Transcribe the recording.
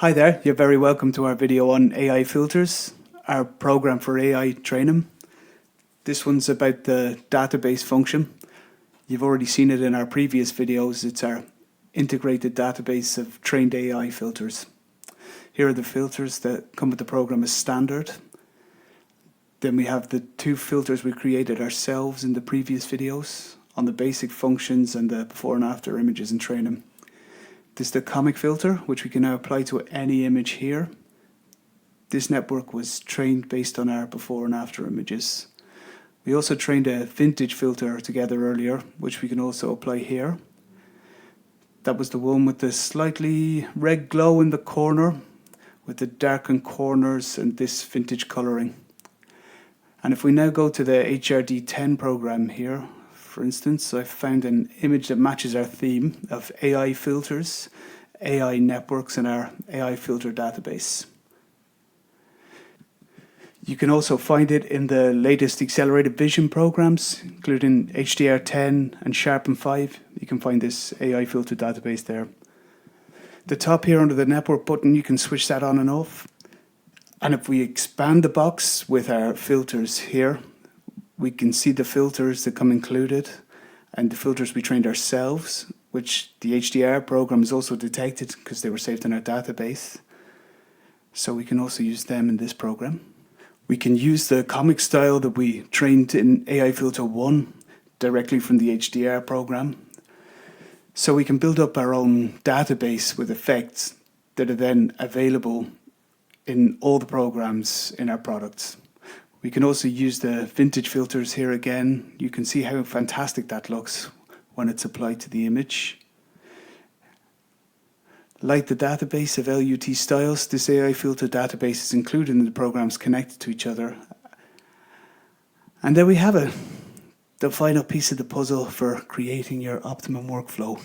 Hi there, you're very welcome to our video on AI filters, our program for AI training. This one's about the database function. You've already seen it in our previous videos. It's our integrated database of trained AI filters. Here are the filters that come with the program as standard. Then we have the two filters we created ourselves in the previous videos on the basic functions and the before and after images in training. This is the comic filter, which we can now apply to any image here. This network was trained based on our before and after images. We also trained a vintage filter together earlier, which we can also apply here. That was the one with the slightly red glow in the corner, with the darkened corners and this vintage coloring. And if we now go to the HRD10 program here, for instance, I've found an image that matches our theme of AI filters, AI networks, and our AI filter database. You can also find it in the latest accelerated vision programs, including HDR10 and Sharpen 5. You can find this AI filter database there. The top here under the network button, you can switch that on and off. And if we expand the box with our filters here, we can see the filters that come included and the filters we trained ourselves, which the HDR program has also detected because they were saved in our database. So we can also use them in this program. We can use the comic style that we trained in AI Filter 1 directly from the HDR program. So we can build up our own database with effects that are then available in all the programs in our products. We can also use the vintage filters here again. You can see how fantastic that looks when it's applied to the image. Like the database of LUT styles, this AI filter database is included in the programs connected to each other. And there we have it, the final piece of the puzzle for creating your optimum workflow.